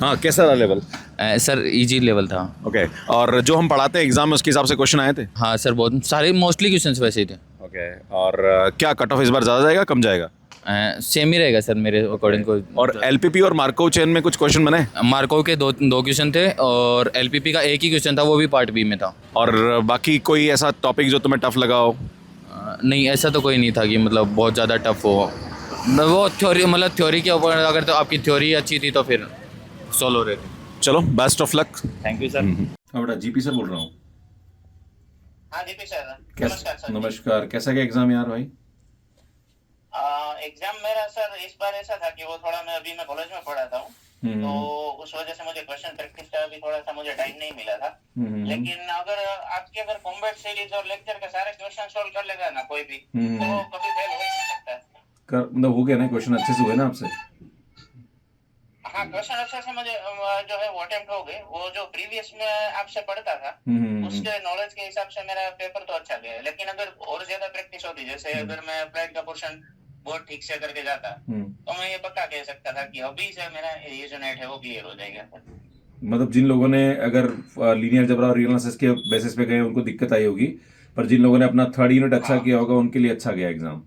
हाँ, कैसा रहा लेवल? सर इजी लेवल था। ओके, और जो हम पढ़ाते हैं एग्जाम में उसके हिसाब से क्वेश्चन आए थे? हाँ सर, बहुत सारे मोस्टली क्वेश्चंस वैसे ही थे। ओके, और क्या कट ऑफ इस बार ज़्यादा जाएगा कम जाएगा? सेम ही रहेगा सर मेरे अकॉर्डिंग को। और एलपीपी और मार्कोव चेन में कुछ क्वेश्चन बने? मार्कोव के दो क्वेश्चन थे और एलपीपी का एक ही क्वेश्चन था, वो भी पार्ट बी में था। और बाकी कोई ऐसा टॉपिक जो तुम्हें टफ लगा हो? नहीं, ऐसा तो कोई नहीं था कि मतलब बहुत ज़्यादा टफ हो। वो थ्योरी, मतलब थ्योरी के ऊपर अगर तो आपकी थ्योरी अच्छी थी तो फिर सॉल्व हो रहे थे। चलो, best of luck. Thank you sir. हाँ बेटा, जीपी से बोल रहा हूँ। हाँ दीपक सर, नमस्कार कैसा सर। नमस्कार, कैसा गया एग्जाम यार भाई? एग्जाम मेरा सर इस बार ऐसा था कि वो थोड़ा मैं कॉलेज में पढ़ाता हूँ, तो उस वजह से मुझे क्वेश्चन प्रैक्टिस का भी थोड़ा सा मुझे टाइम नहीं मिला था। लेकिन अगर कॉम्बैट सीरीज और लेक्चर के सारे क्वेश्चन सॉल्व कर लेगा ना कोई भी, तो कभी फेल हो नहीं सकता है। मतलब हो गया ना, क्वेश्चन अच्छे से हुए ना आपसे? हाँ, क्वेश्चन अच्छा से मुझे जो है वो अटेम्प्ट हो गए। वो जो प्रीवियस में आपसे पढ़ता था उसके नॉलेज के हिसाब से मेरा पेपर तो अच्छा गया, लेकिन अगर और ज्यादा प्रैक्टिस होती, जैसे अगर मैं अप्लाइड का पोर्शन बहुत ठीक से करके जाता, तो मैं ये पक्का कह सकता था कि अभी से मेरा ये जो नेट है वो क्लियर हो जाएगा। मतलब जिन लोगों ने अगर लीनियर अलजेब्रा और रियल एनालिसिस के बेसिस पे गए उनको दिक्कत आई होगी, पर जिन लोगों ने अपना थर्ड यूनिट अच्छा किया होगा उनके लिए अच्छा गया एग्जाम।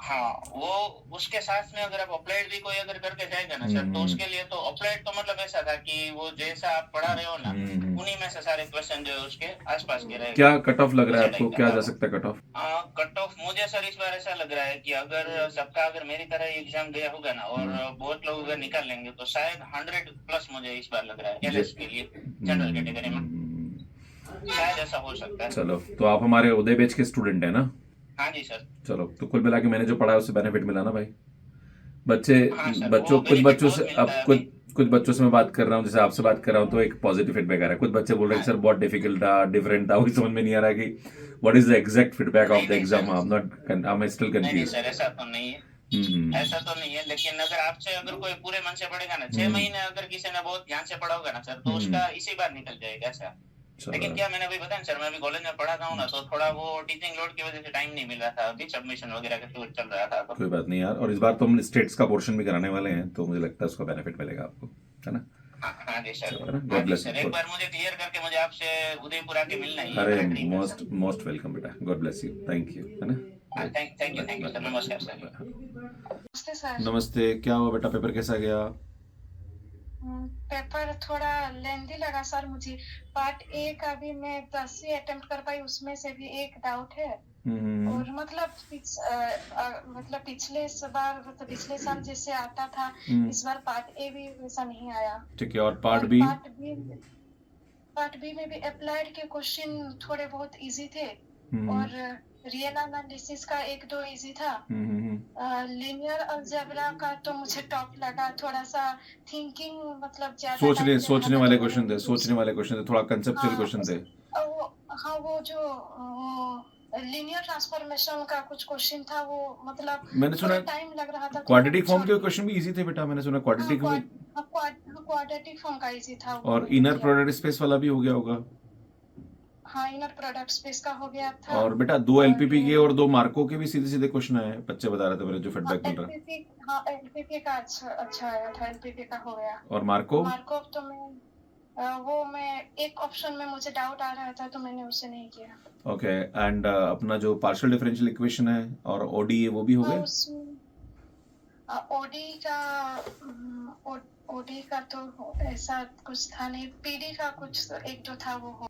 हाँ, वो उसके साथ में अगर आप अप्लाइड भी कोई अगर करके जाएगा ना सर, तो उसके लिए तो अप्लाइड तो मतलब ऐसा था कि वो जैसा आप पढ़ा रहे हो ना, उन्हीं में से सारे क्वेश्चन जो है उसके आसपास के रहेंगे। क्या कट ऑफ लग रहा है आपको, क्या जा सकता है कट ऑफ? कट ऑफ मुझे सर इस बार ऐसा लग रहा है कि अगर मेरी तरह एग्जाम गया होगा ना और बहुत लोग अगर निकाल लेंगे, तो शायद 100+ मुझे इस बार लग रहा है एलएस के लिए, जनरल कैटेगरी में शायद ऐसा हो सकता है। चलो, तो आप हमारे उदय बैच के स्टूडेंट है ना? हाँ जी सर। चलो, तो कुल मिला के मैंने जो पढ़ा है उससे बेनिफिट मिला ना भाई? बच्चे हाँ सर, बच्चों वो कुछ benefit बच्चों बहुत से मिलता अब है कुछ बच्चों से मैं बात कर रहा हूँ, जैसे आपसे बात कर रहा हूँ तो एक पॉजिटिव फीडबैक आ रहा है। कुछ बच्चे बोल रहे हैं कि सर बहुत डिफिकल्ट था, डिफरेंट था, वही समझ में नहीं आ रहा कि what is the exact feedback of the exam. I am still नहीं कंफ्यूज। सर, ऐसा तो नहीं है। ऐसा तो नहीं है, लेकिन अगर आपसे अगर कोई पूरे मन से पढ़ेगा ना, 6 महीने अगर किसी ने बहुत ध्यान से पढ़ा होगा ना सर, तो उसका इसी बार निकल जाएगा सर। लेकिन क्या मैंने अभी बताया सर, मैं अभी कॉलेज में पढ़ाता हूँ ना, तो थोड़ा वो टीचिंग लोड की वजह से टाइम नहीं मिल रहा था, अभी सबमिशन वगैरह का शूट चल रहा था। तो कोई बात नहीं यार, और इस बार तो हम स्टेट्स का पोर्शन भी कराने वाले हैं, तो मुझे लगता है उसका बेनिफिट मिलेगा आपको, है ना? हाँ जी सर। चलो ना, हाँ God ji bless sir, you. एक बार मुझे क्लियर करके मुझे आपसे उदयपुर आके मिलना ही है, अरे मेरा ड्रीम है मोस्ट सर। मोस्ट वेलकम बेटा, God bless you, thank you, है ना? थैंक यू सर, नमस्कार सर। नमस्ते सर। नमस्ते, क्या हुआ बेटा, पेपर कैसा गया? पेपर थोड़ा लेंदी लगा सर मुझे। पार्ट ए का भी मैं 10 ही अटेम्प्ट कर पाई, उसमें से भी एक डाउट है। और मतलब पिछले साल जैसे आता था, इस बार पार्ट ए भी वैसा नहीं आया। ठीक है, और पार्ट बी? पार्ट बी में भी अप्लाइड के क्वेश्चन थोड़े बहुत इजी थे, और रियल एनालिसिस का एक दो इजी था। लीनियर अलजेब्रा का तो मुझे टॉप लगा, थोड़ा सा थिंकिंग मतलब ज्यादा सोचने वाले क्वेश्चन थे, थोड़ा कंसेप्चुअल क्वेश्चन थे। हाँ, वो जो लीनियर ट्रांसफॉर्मेशन का कुछ क्वेश्चन था, वो मतलब मैंने सुना टाइम लग रहा था। क्वाड्रेटिक फॉर्म के क्वेश्चन भी इजी थे बेटा, मैंने सुना क्वाड्रेटिक फॉर्म का इजी था। और इनर प्रोडक्ट स्पेस वाला भी हो गया होगा। हाँ, इनर प्रोडक्ट स्पेस का हो गया था। और बेटा 2 एलपीपी के और 2 मार्को के भी सीधे सीधे क्वेश्चन आए हैं, बच्चे बता रहे थे मेरे, जो फीडबैक मिल रहा है। एलपीपी का अच्छा आया था, एलपीपी का हो गया। और मार्को तो मैं एक ऑप्शन में मुझे डाउट आ रहा था, तो मैंने उसे नहीं किया। ओके, एंड अपना जो पार्शियल डिफरेंशियल इक्वेशन है और ओडी है वो भी हो गए? ओडी का तो ऐसा कुछ था नहीं, पीडी का कुछ एक जो था वो हो।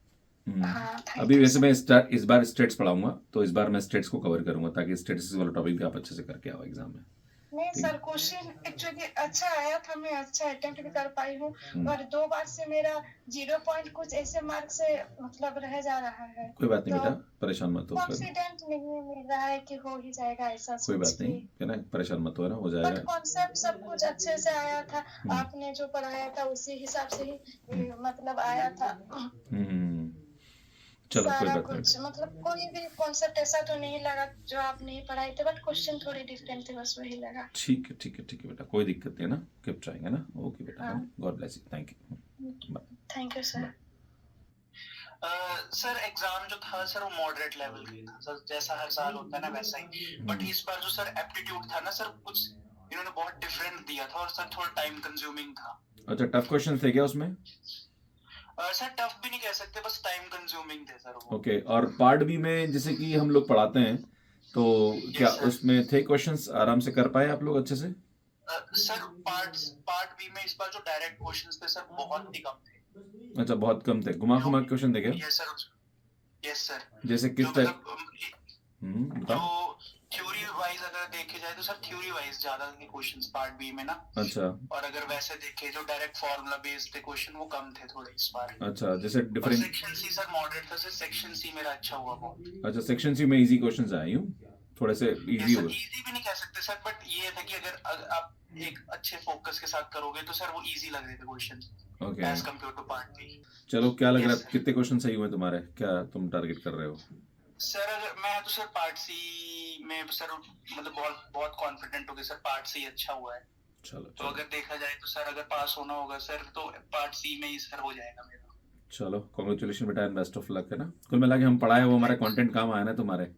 हाँ, अभी वैसे मैं इस बार स्टेट्स पढ़ाऊंगा, तो इस बार मैं स्टेट्स को कवर करूंगा ताकि स्टेट्स वाला टॉपिक भी आप अच्छे से करके आओ एग्जाम में। नहीं सर, क्वेश्चन एक्चुअली अच्छा आया था, मैं अच्छा अटेम्प्ट भी कर पाई हूँ, पर 2 बार से मेरा 0 पॉइंट कुछ ऐसे मार्क से मतलब रह जा रहा है। कोई बात नहीं बेटा, परेशान मत हो, कॉन्फिडेंट नहीं मिल रहा है कि हो ही जाएगा ऐसा। कोई बात नहीं है ना, परेशान मत हो, ना हो जाएगा। कॉन्सेप्ट सब कुछ अच्छे से आया था, आपने जो पढ़ाया था उसी हिसाब से ही मतलब आया था। चलो, कोई सारा बात कुछ नहीं, मतलब कोई भी कॉन्सेप्ट ऐसा तो नहीं लगा जो आप नहीं पढ़ाए थे, बट क्वेश्चन थोड़े डिफरेंट थे, बस वही लगा। ठीक है बेटा, कोई दिक्कत नहीं है ना, कीप ट्राइंग, है ना? ओके बेटा, God bless you, thank you. Thank you sir. Sir exam जो था सर, वो मॉडरेट लेवल का था सर, जैसा हर साल होता है ना वैसा ही। बट इस बार जो सर एप्टीट्यूड था ना सर, कुछ इन्होंने बहुत डिफरेंट दिया था, और सर थोड़ा टाइम कंज्यूमिंग था। अच्छा, टफ क्वेश्चन थे क्या उसमें? सर टफ भी नहीं कह सकते, बस टाइम कंज्यूमिंग थे सर वो। ओके, और पार्ट बी में जैसे कि हम लोग पढ़ाते हैं तो क्या sir. उसमें थे क्वेश्चंस आराम से कर पाए आप लोग अच्छे से? सर पार्ट बी में इस बार जो डायरेक्ट क्वेश्चंस थे सर बहुत ही कम थे। अच्छा, बहुत कम थे, घुमा घुमा क्वेश्चन थे क्या? Yes sir. जैसे किस जो टाइप? मतलब बताओ। जो थ्योरी वाइज अगर देखे जाए तो सर थ्योरी वाइज ज्यादा थे क्वेश्चंस पार्ट बी में ना। अच्छा और अगर वैसे देखे जो डायरेक्ट फार्मूला बेस्ड थे क्वेश्चन वो कम थे थोड़े इस बार। अच्छा, जैसे different. Section C sir moderate था सर, सेक्शन सी मेरा अच्छा हुआ बहुत। अच्छा, सेक्शन सी में इजी क्वेश्चंस आए यूं, थोड़े से इजी हुए। इजी भी नहीं कह सकते सर, बट ये था कि अगर आप एक अच्छे फोकस के साथ करोगे तो सर वो इजी लग रहे थे questions okay, as compare to part B. चलो क्या लग रहा Yes, है sir. कितने क्वेश्चन सही हुए तुम्हारे, क्या तुम टारगेट कर रहे हो? सर अगर मैं तो सर पार्ट सी में सर मतलब बहुत बहुत कॉन्फिडेंट हो गया सर, पार्ट सी अच्छा हुआ है। चलो तो चलो अगर देखा जाए तो सर अगर पास होना होगा सर तो पार्ट सी में ही सर हो जाएगा मेरा। चलो, कॉन्ग्रेचुलेशन बेटा एंड बेस्ट ऑफ लक, है ना? कुल मिला के हम पढ़ाए वो हमारा कंटेंट काम आया ना तुम्हारे।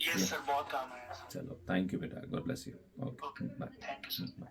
यस सर बहुत काम है। चलो, थैंक यू बेटा, God bless you. Okay, bye. Thank you sir.